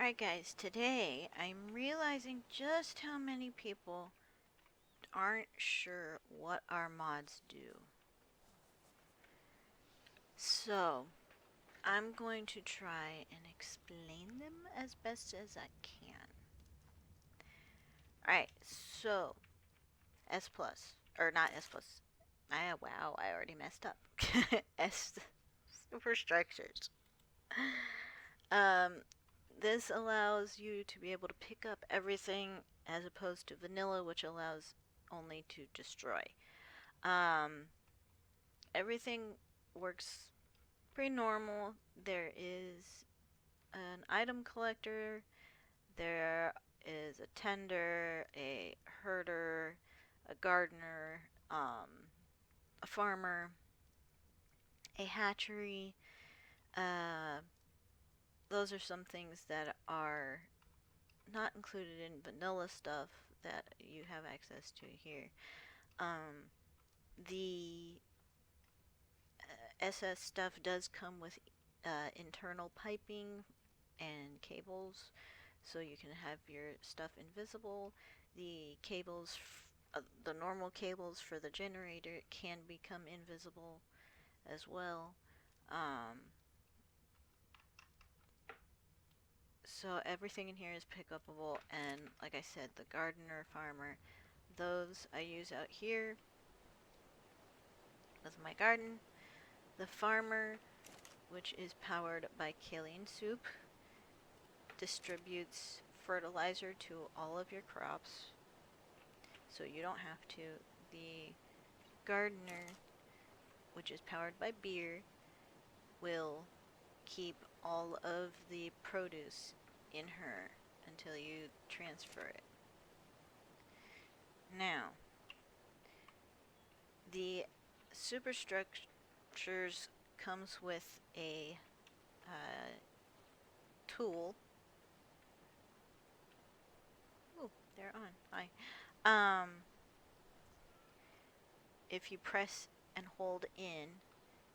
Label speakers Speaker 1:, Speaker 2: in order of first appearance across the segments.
Speaker 1: Alright guys, today I'm realizing just how many people aren't sure what our mods do. So, I'm going to try and explain them as best as I can. Alright, so S plus, or not S plus. Wow, I already messed up. S superstructures. This allows you to be able to pick up everything as opposed to vanilla, which allows only to destroy. Everything works pretty normal. There is an item collector, there is a tender, a herder, a gardener, a farmer, a hatchery. Those are some things that are not included in vanilla stuff that you have access to here. The SS stuff does come with internal piping and cables, so you can have your stuff invisible. The cables, the normal cables for the generator can become invisible as well. So everything in here is pickupable, and like I said, the gardener, farmer, those I use out here with my garden. The farmer, which is powered by kaolin soup, distributes fertilizer to all of your crops, so you don't have to. The gardener, which is powered by beer, will keep all of the produce in her until you transfer it. Now, the superstructures comes with a tool. Oh, they're on. Hi. If you press and hold in,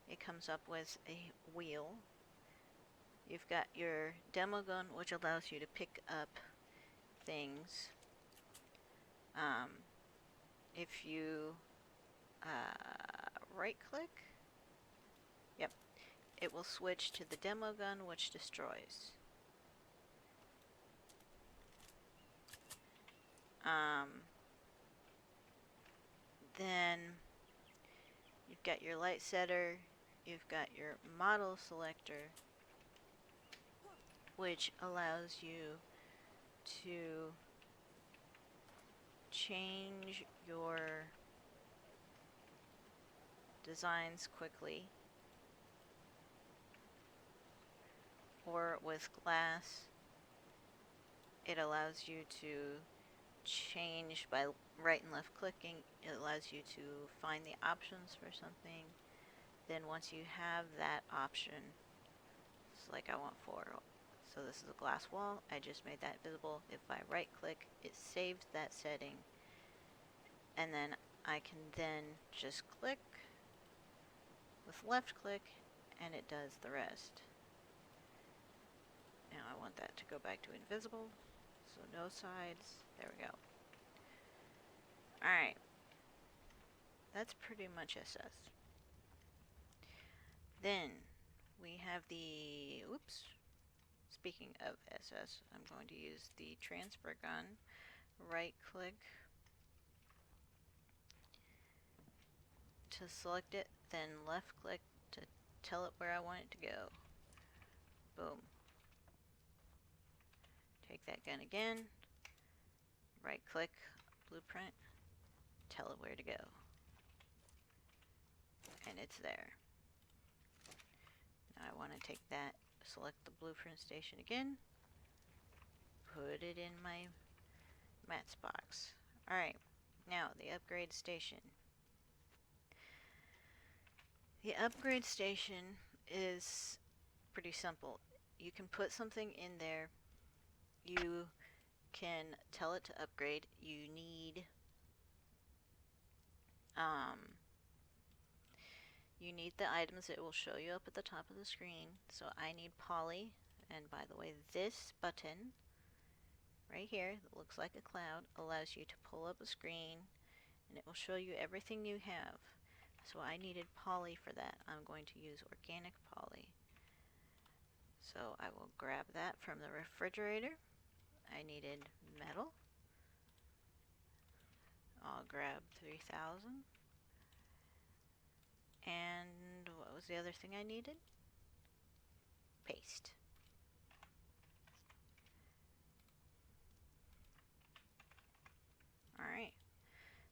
Speaker 1: it comes up with a wheel. You've got your demo gun, which allows you to pick up things. If you right click, yep, it will switch to the demo gun, which destroys. Then you've got your light setter, you've got your model selector, which allows you to change your designs quickly, or with glass it allows you to change by right and left clicking. It allows you to find the options for something. Then once you have that option, it's like I want 4. So this is a glass wall. I just made that visible. If I right click, it saves that setting, and then I can then just click with left click and it does the rest. Now I want that to go back to invisible, so no sides. There we go. Alright, that's pretty much SS. Then we have the, oops, speaking of SS, I'm going to use the transfer gun. Right click to select it, then left click to tell it where I want it to go. Boom. Take that gun again, right click, blueprint, tell it where to go. And it's there. Now I want to take that, select the blueprint station again, put it in my mats box. Alright, now the upgrade station. The upgrade station is pretty simple. You can put something in there. You can tell it to upgrade. You need the items. It will show you up at the top of the screen. So I need poly. And by the way, this button right here that looks like a cloud allows you to pull up a screen and it will show you everything you have. So I needed poly for that. I'm going to use organic poly. So I will grab that from the refrigerator. I needed metal. I'll grab 3000. And what was the other thing I needed? Paste. Alright,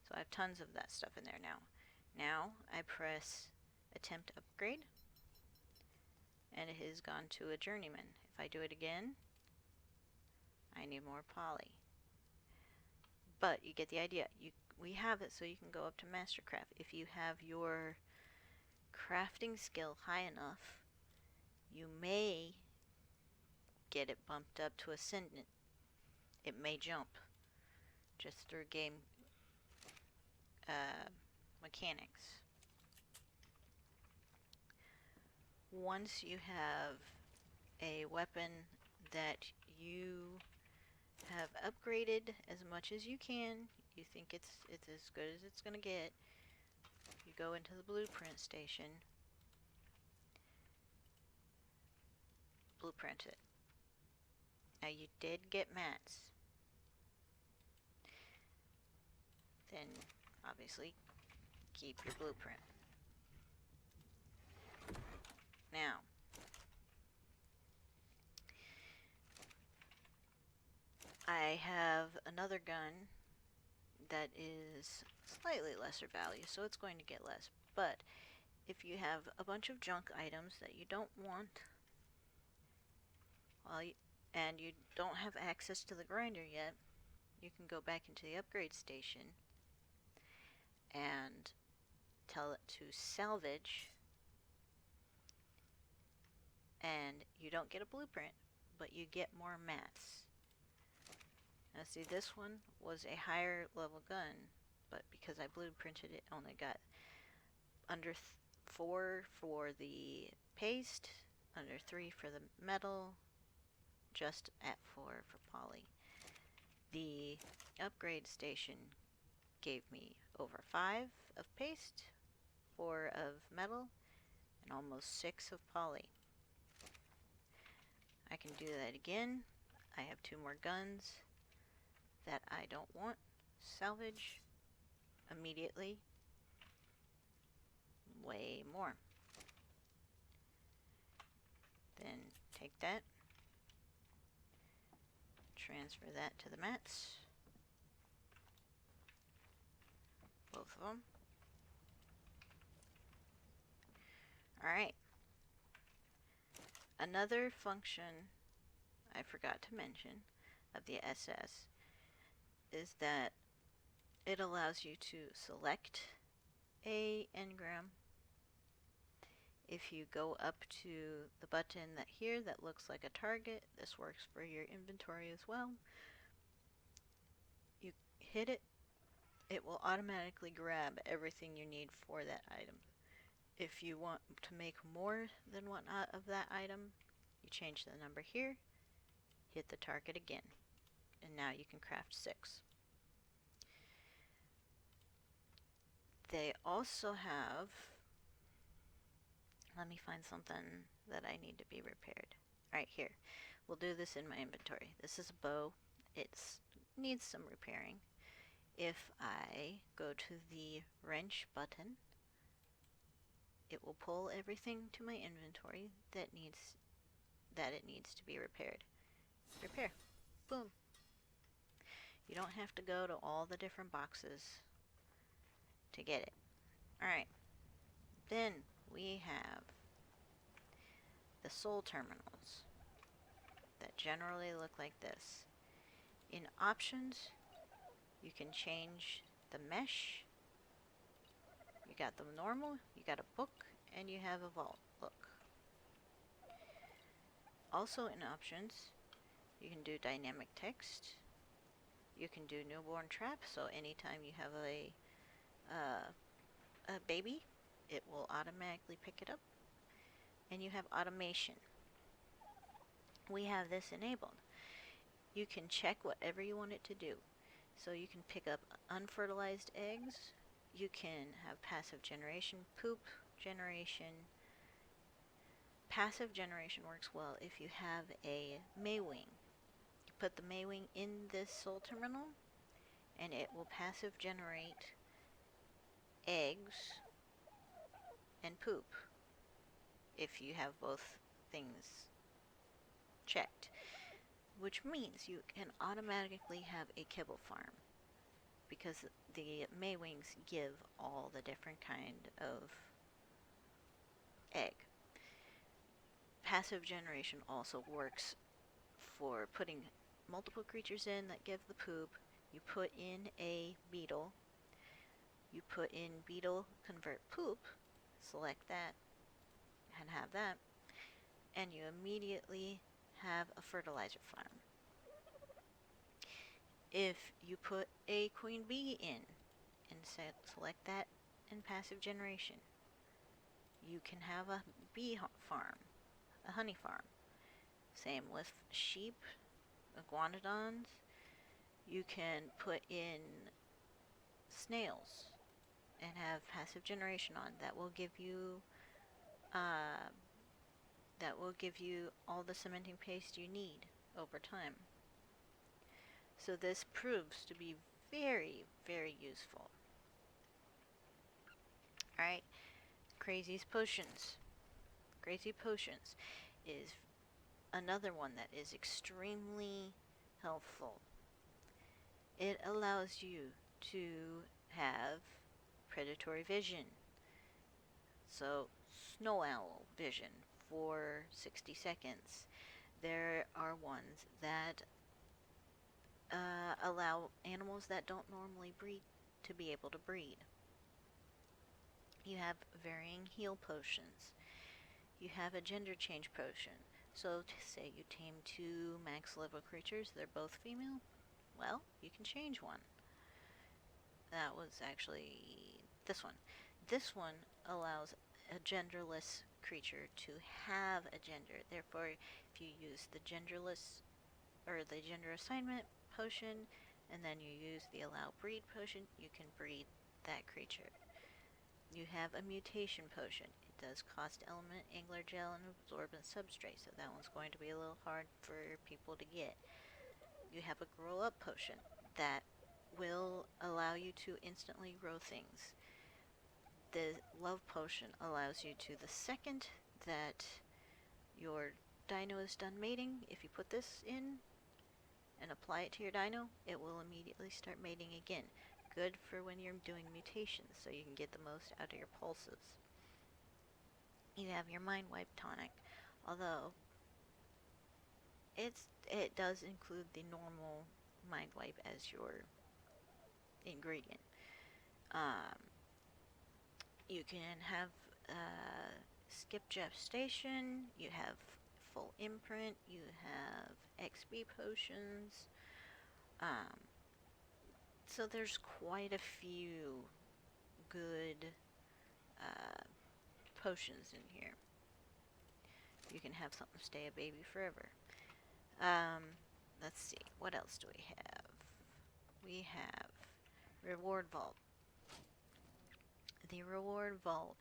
Speaker 1: so I have tons of that stuff in there now. Now I press attempt upgrade and it has gone to a journeyman. If I do it again, I need more poly. But you get the idea. We have it so you can go up to Mastercraft. If you have your crafting skill high enough, you may get it bumped up to Ascendant. It may jump just through game mechanics. Once you have a weapon that you have upgraded as much as you can, you think it's as good as it's going to get, you go into the blueprint station, blueprint it. Now you did get mats. Then obviously keep your blueprint. Now I have another gun that is slightly lesser value, so it's going to get less. But if you have a bunch of junk items that you don't want, and you don't have access to the grinder yet, you can go back into the upgrade station and tell it to salvage, and you don't get a blueprint, but you get more mats. Now see, this one was a higher level gun, but because I blueprinted it, only got under 4 for the paste, under 3 for the metal, just at 4 for poly. The upgrade station gave me over 5 of paste, 4 of metal, and almost 6 of poly. I can do that again. I have 2 more guns that I don't want. Salvage immediately. Way more. Then take that, transfer that to the mats, both of them. Alright, another function I forgot to mention of the SS is that it allows you to select a engram. If you go up to the button that looks like a target, this works for your inventory as well. You hit it, it will automatically grab everything you need for that item. If you want to make more than one of that item, you change the number here, hit the target again, and now you can craft 6. They also have, let me find something that I need to be repaired. Right here, we'll do this in my inventory. This is a bow. It needs some repairing. If I go to the wrench button, it will pull everything to my inventory that it needs to be repaired. Repair. Boom. You don't have to go to all the different boxes to get it. Alright. Then we have the soul terminals that generally look like this. In options, you can change the mesh. You got the normal, you got a book, and you have a vault look. Also in options, you can do dynamic text. You can do newborn trap, so anytime you have a baby, it will automatically pick it up. And you have automation, we have this enabled. You can check whatever you want it to do. So you can pick up unfertilized eggs. You can have passive generation, poop generation. Passive generation works well if you have a Maywing. You put the Maywing in this soul terminal, and it will passive generate eggs and poop if you have both things checked, which means you can automatically have a kibble farm because the Maywings give all the different kind of egg. Passive generation also works for putting multiple creatures in that give the poop. You put in a beetle. You put in beetle convert poop, select that, and have that, and you immediately have a fertilizer farm. If you put a queen bee in and select that in passive generation, you can have a bee farm, a honey farm. Same with sheep, iguanodons. You can put in snails and have passive generation on. That will give you all the cementing paste you need over time. So this proves to be very, very useful. Alright, Crazy's Potions. Crazy Potions is another one that is extremely helpful. It allows you to have predatory vision. So, snow owl vision for 60 seconds. There are ones that allow animals that don't normally breed to be able to breed. You have varying heal potions. You have a gender change potion. So to say you tame 2 max level creatures, they're both female, well, you can change one. That was actually this one. This one allows a genderless creature to have a gender. Therefore, if you use the genderless or the gender assignment potion and then you use the allow breed potion, you can breed that creature. You have a mutation potion. It does cost element, angler gel, and absorbent substrate, so that one's going to be a little hard for people to get. You have a grow up potion that will allow you to instantly grow things. The love potion allows you to, the second that your dino is done mating, if you put this in and apply it to your dino, it will immediately start mating again. Good for when you're doing mutations, so you can get the most out of your pulses. You have your Mind Wipe tonic, although it does include the normal Mind Wipe as your ingredient. You can have skip gestation. You have full imprint. You have XP potions. So there's quite a few good potions in here. You can have something stay a baby forever. Let's see, what else do we have? We have Reward Vault. The Reward Vault.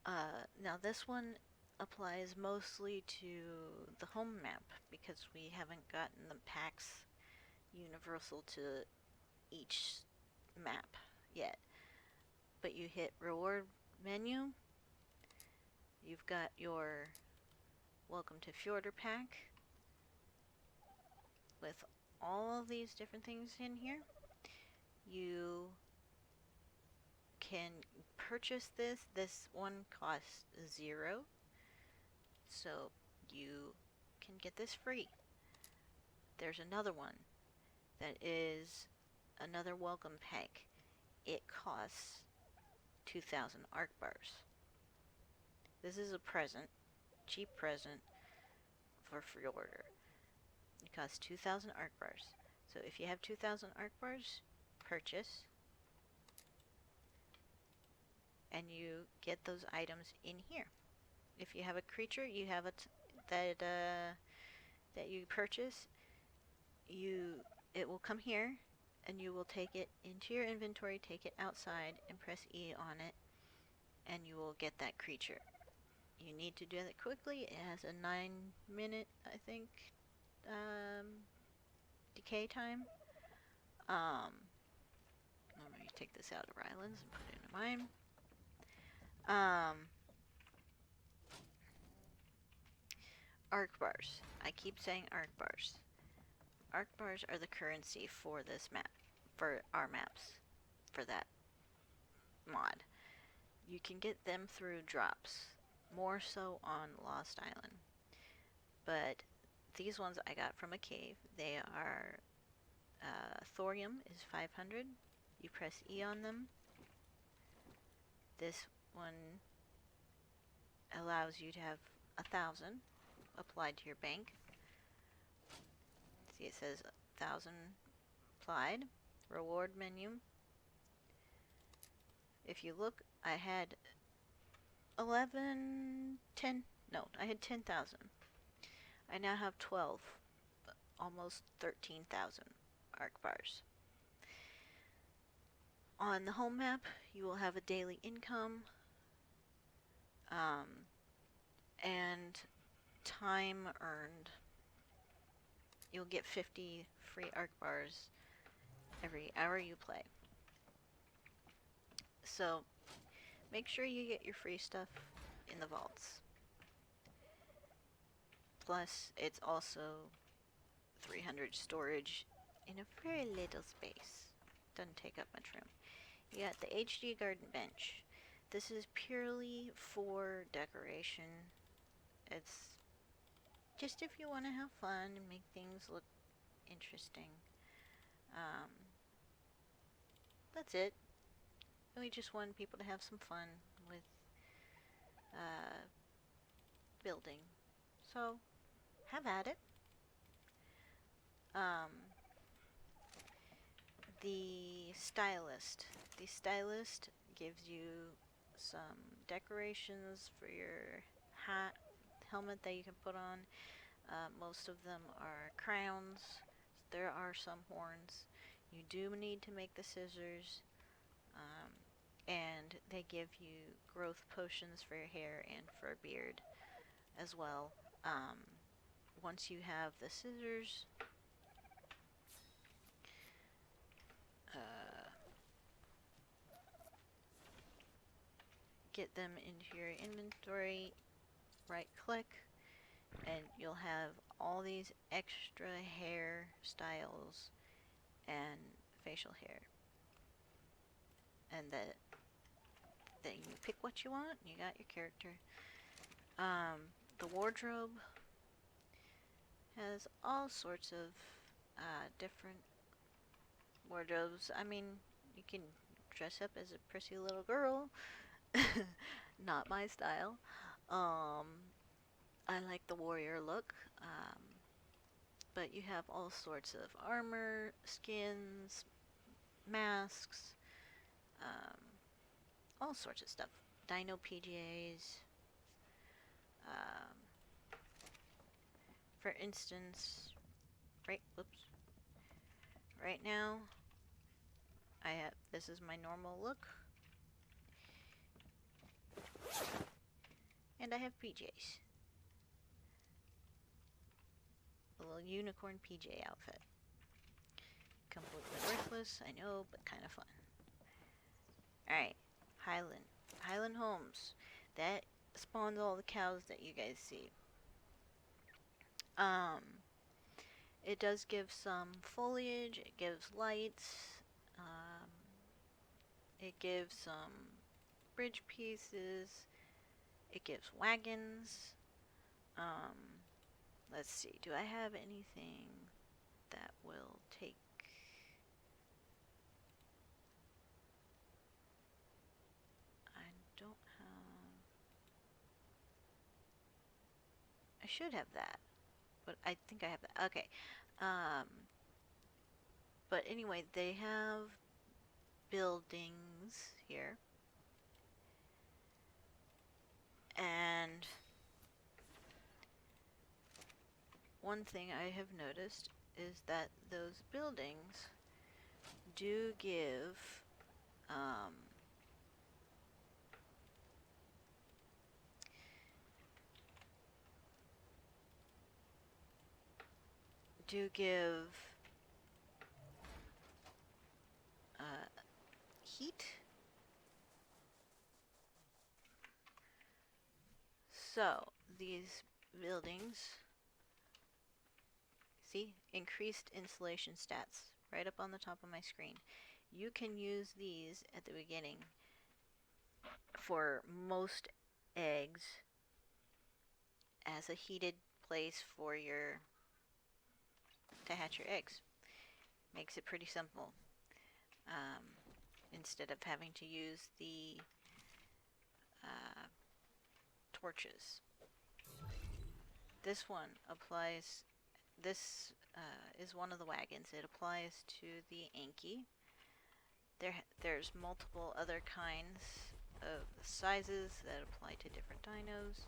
Speaker 1: Now this one applies mostly to the home map because we haven't gotten the packs universal to each map yet. But you hit reward menu, you've got your Welcome to Fjordur pack with all these different things in here. You can purchase this. This one costs 0, so you can get this free. There's another one that is another welcome pack. It costs 2,000 arc bars. This is a present, cheap present for free order. It costs 2,000 arc bars. So if you have 2,000 arc bars, purchase, and you get those items in here. If you have a creature, you have that that you purchase, it will come here, and you will take it into your inventory, take it outside, and press E on it, and you will get that creature. You need to do that quickly. It has a 9-minute, I think, decay time. Let me take this out of Ryland's and put it into mine. Arc bars. I keep saying arc bars. Arc bars are the currency for this map, for our maps, for that mod. You can get them through drops, more so on Lost Island. But these ones I got from a cave. They are, thorium is 500. You press E on them. This one allows you to have 1,000 applied to your bank. See, it says 1,000 applied. Reward menu. If you look, I had 10,000. I now have 12, almost 13,000 arc bars. On the home map, you will have a daily income, and time earned. You'll get 50 free arc bars every hour you play. So make sure you get your free stuff in the vaults. Plus, it's also 300 storage in a very little space. Doesn't take up much room. You got the HD garden bench. This is purely for decoration. It's just if you want to have fun and make things look interesting. That's it. We just want people to have some fun with building. So, have at it. The Stylist. The Stylist gives you some decorations for your hat, helmet that you can put on. Most of them are crowns. There are some horns. You do need to make the scissors. And they give you growth potions for your hair and for a beard as well. Once you have the scissors, get them into your inventory, right click, and you'll have all these extra hair styles and facial hair. And then you pick what you want, you got your character. The wardrobe has all sorts of different wardrobes. I mean, you can dress up as a prissy little girl. Not my style. I like the warrior look. But you have all sorts of armor, skins, masks, all sorts of stuff. Dino PGAs. For instance, right now, this is my normal look. And I have PJs. A little unicorn PJ outfit. Completely worthless, I know, but kind of fun. Alright, Highland Homes. That spawns all the cows that you guys see. It does give some foliage, it gives lights, it gives some bridge pieces, it gives wagons. Let's see, do I have anything that will take... I don't have... I should have that, but I think I have that. Okay. But anyway, they have buildings here. And one thing I have noticed is that those buildings do give heat. So these buildings, see, increased insulation stats right up on the top of my screen. You can use these at the beginning for most eggs as a heated place for to hatch your eggs. Makes it pretty simple. Instead of having to use the torches. This one applies, this is one of the wagons. It applies to the Anki. There's multiple other kinds of sizes that apply to different dinos.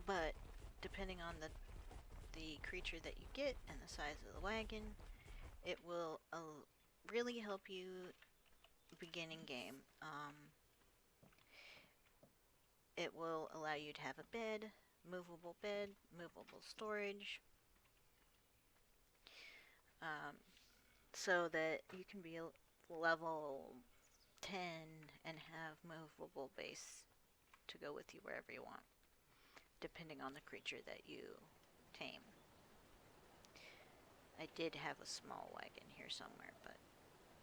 Speaker 1: But depending on the creature that you get and the size of the wagon, it will really help you beginning game. It will allow you to have a bed, movable storage, so that you can be level 10 and have movable base to go with you wherever you want, depending on the creature that you tame. I did have a small wagon here somewhere, but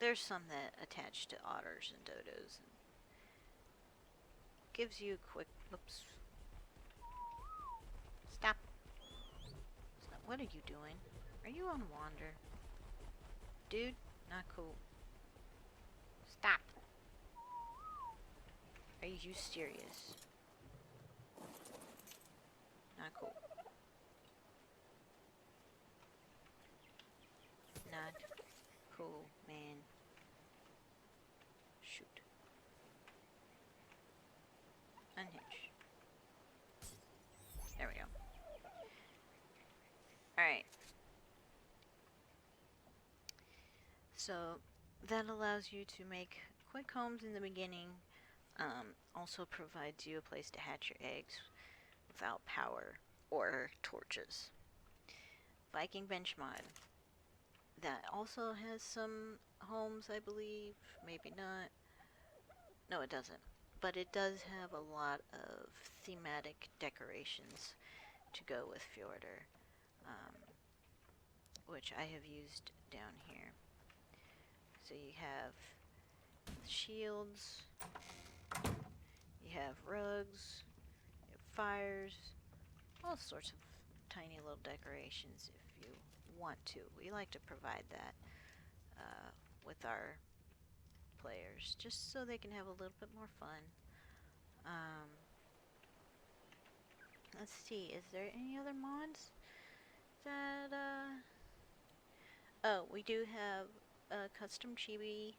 Speaker 1: there's some that attach to otters and dodos and gives you quick. Oops. Stop. What are you doing? Are you on wander? Dude, not cool. Stop. Are you serious? Not cool. Not cool, man. Shoot. Unhitch. There we go. Alright. So that allows you to make quick homes in the beginning. Also provides you a place to hatch your eggs without power or torches. Viking bench mod. That also has some homes, I believe. Maybe not. No, it doesn't. But it does have a lot of thematic decorations to go with Fjordur, which I have used down here. So you have shields, you have rugs, you have fires, all sorts of tiny little decorations if you want to. We like to provide that with our players, just so they can have a little bit more fun. Let's see, is there any other mods that, oh, we do have a custom chibi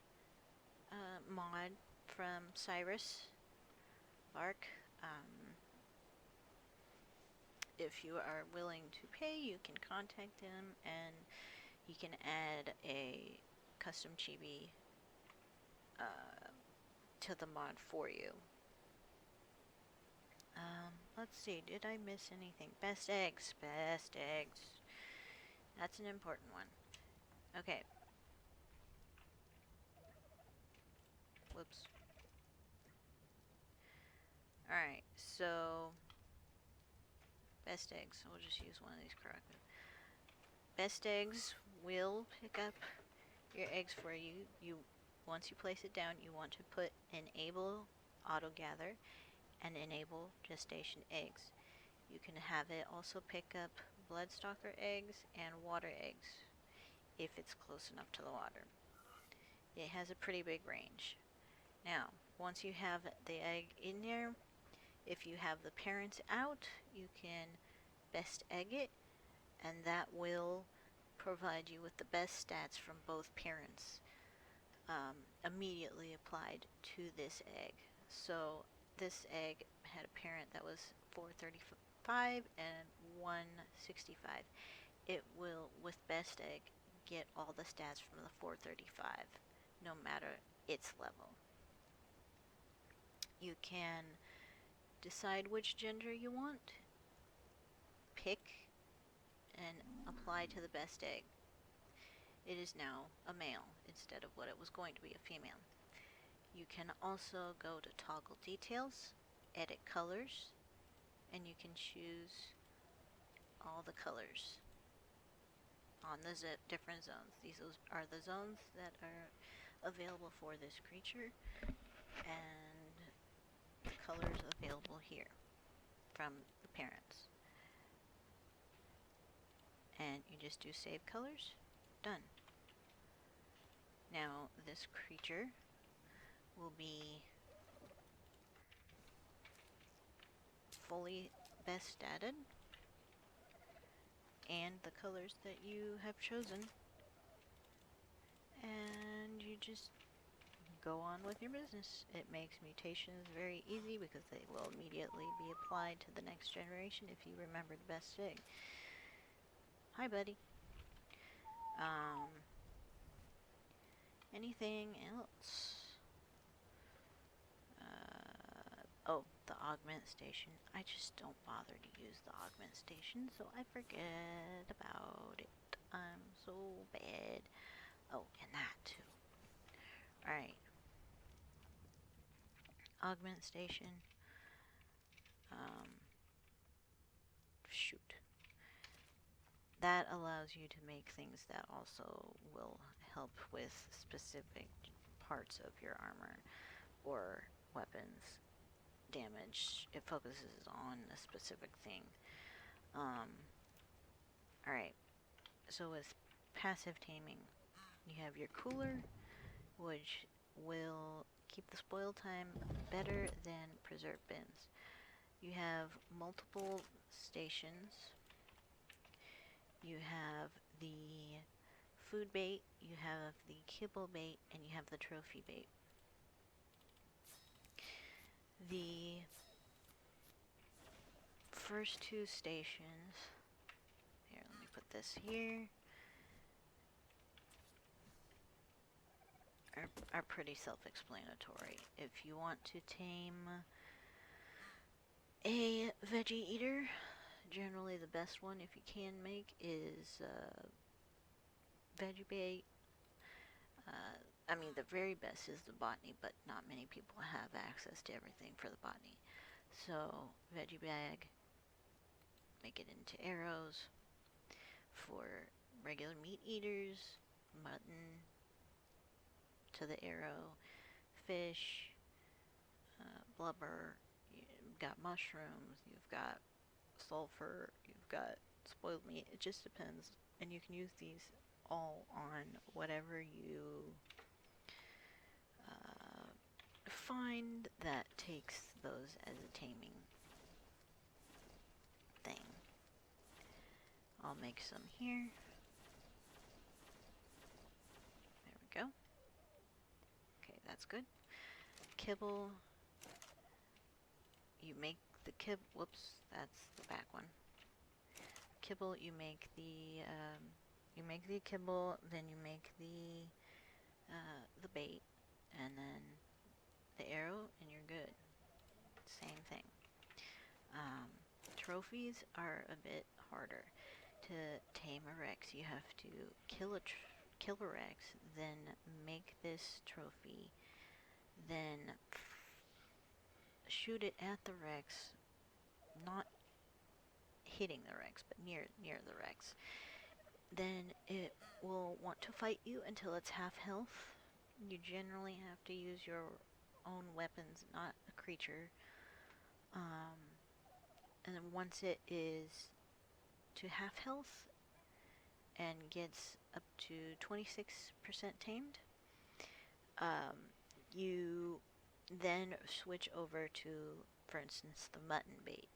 Speaker 1: mod from Cyrus Ark. If you are willing to pay, you can contact him and he can add a custom chibi to the mod for you. Let's see, did I miss anything? Best eggs. That's an important one. Okay. Whoops. Alright, so best eggs. We'll just use one of these correctly. Best eggs will pick up your eggs for you. Once you place it down, you want to put enable auto gather and enable gestation eggs. You can have it also pick up bloodstalker eggs and water eggs if it's close enough to the water. It has a pretty big range. Now, once you have the egg in there, if you have the parents out, you can best egg it, and that will provide you with the best stats from both parents immediately applied to this egg. So this egg had a parent that was 435 and 165. It will, with Best Egg, get all the stats from the 435, no matter its level. You can decide which gender you want, pick, and apply to the Best Egg. It is now a male instead of what it was going to be, a female. You can also go to toggle details, edit colors, and you can choose all the colors on the different zones. These are the zones that are available for this creature, and the colors available here from the parents. And you just do save colors, done. Now this creature will be fully best statted, and the colors that you have chosen, and you just go on with your business. It makes mutations very easy because they will immediately be applied to the next generation if you remember the Best Egg. Hi, buddy. Anything else? Oh, the Augment Station. I just don't bother to use the Augment Station, so I forget about it. I'm so bad. Oh, and that too. Alright. Augment Station. Shoot. That allows you to make things that also will help with specific parts of your armor or weapons damage. It focuses on a specific thing. Alright, so with passive taming, you have your cooler, which will keep the spoil time better than preserve bins. You have multiple stations. You have the food bait, you have the kibble bait, and you have the trophy bait. The first two stations, here, let me put this here, are pretty self-explanatory. If you want to tame a veggie eater, generally the best one, if you can make, is veggie bait. I mean, the very best is the botany, but not many people have access to everything for the botany. So, veggie bag, make it into arrows. For regular meat eaters, mutton to the arrow, fish, blubber, you've got mushrooms, you've got sulfur, you've got spoiled meat. It just depends, and you can use these all on whatever you find that takes those as a taming thing. I'll make some here. There we go. Okay, that's good. Kibble. You make the whoops, that's the back one. Kibble, you make the kibble, then you make the bait, and then the arrow, and you're good. Same thing. Trophies are a bit harder. To tame a Rex, you have to kill a Rex, then make this trophy, then shoot it at the Rex, not hitting the Rex, but near the Rex. Then it will want to fight you until it's half health. You generally have to use your own weapons, not a creature. And then once it is to half health and gets up to 26% tamed, you then switch over to, for instance, the mutton bait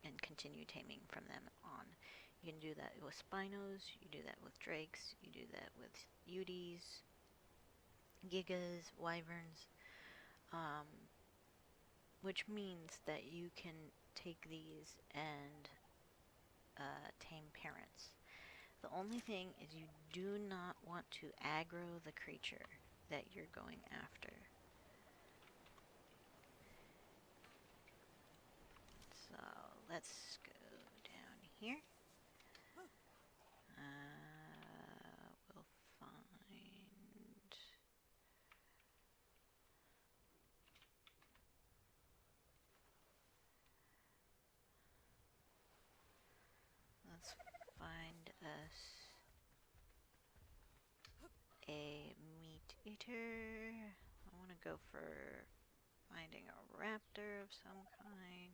Speaker 1: and continue taming from then on. You can do that with Spinos, you do that with Drakes, you do that with Uties, Gigas, Wyverns, which means that you can take these and tame parents. The only thing is you do not want to aggro the creature that you're going after. So let's go down here. We'll find... Let's find us a meat eater. I want to go for finding a raptor of some kind.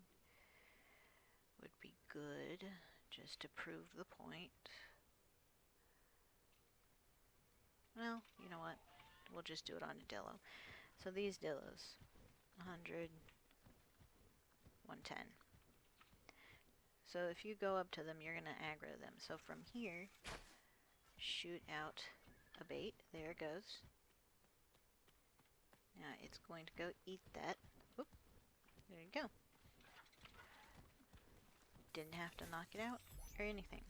Speaker 1: Would be good, just to prove the point. Well, you know what? We'll just do it on a Dillo. So these Dillos, 100, 110. So if you go up to them, you're going to aggro them. So from here, shoot out a bait. There it goes. Now it's going to go eat that. Oop, there you go. Didn't have to knock it out or anything.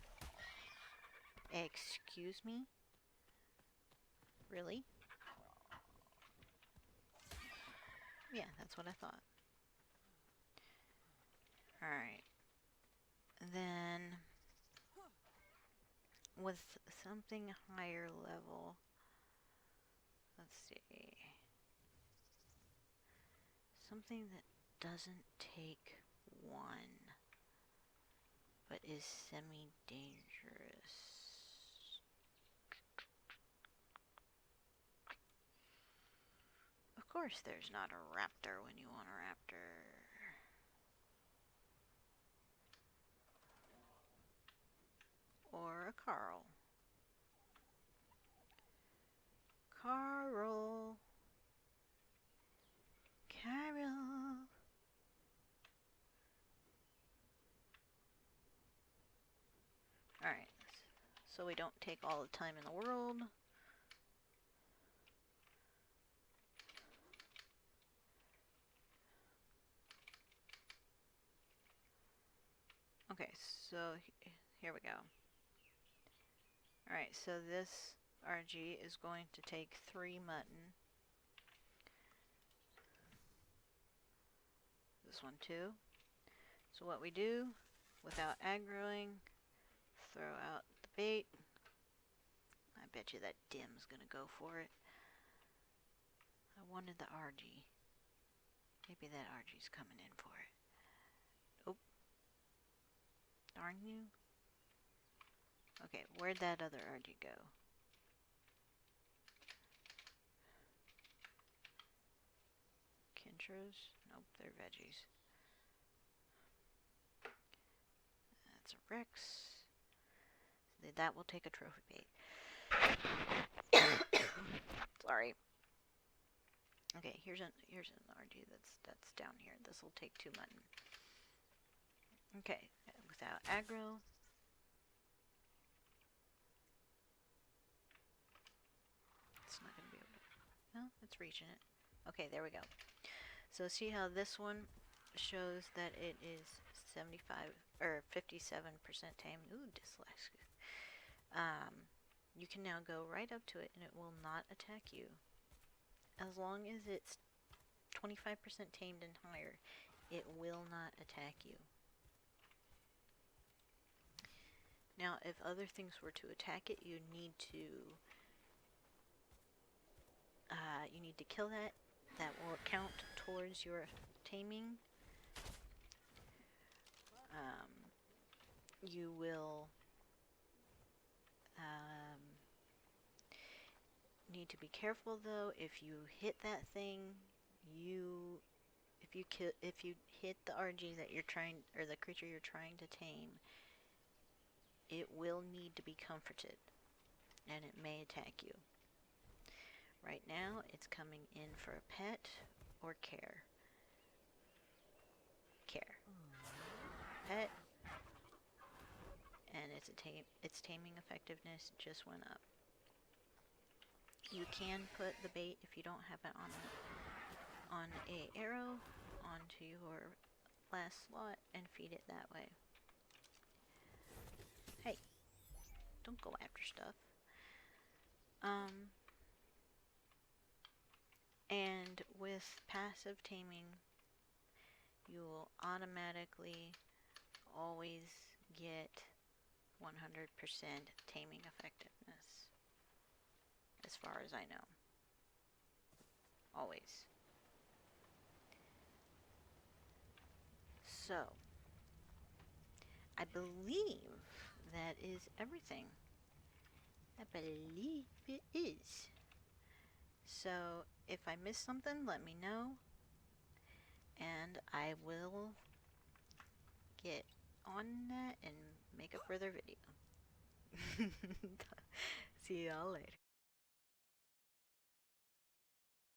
Speaker 1: Excuse me? Really? Yeah, that's what I thought. Alright. Then, with something higher level, let's see. Something that doesn't take one, but is semi-dangerous. Of course there's not a raptor when you want a raptor. Or a Carl. Carl. Carol. Alright, so we don't take all the time in the world. Okay, so here we go. Alright, so this RG is going to take 3 mutton. This one too. So what we do, without aggroing, throw out the bait. I bet you that Dim's gonna go for it. I wanted the RG. Maybe that RG's coming in for it. Oh. Darn you. Okay, where'd that other RG go? Kintros? Nope, they're veggies. That's a Rex. That will take a trophy bait. Sorry. Okay, here's an RG that's down here. This will take 2 mutton. Okay, without aggro. It's not going to be able to... No, it's reaching it. Okay, there we go. So see how this one shows that it is 75 or 57% tame. Ooh, dyslexia. You can now go right up to it and it will not attack you. As long as it's 25% tamed and higher, it will not attack you. Now, if other things were to attack it, you need to kill that. That will count towards your taming. You will need to be careful though. If you hit that thing, if you hit the RG that you're trying, or the creature you're trying to tame, it will need to be comforted, and it may attack you. Right now, it's coming in for a pet or care. Care. Pet. And its taming effectiveness just went up. You can put the bait, if you don't have it on a arrow, onto your last slot and feed it that way. don't go after stuff. And with passive taming, you will automatically always get 100% taming effectiveness, as far as I know. Always. So, I believe that is everything. I believe it is. So, if I missed something, let me know, and I will get on that and make a further video. See y'all later.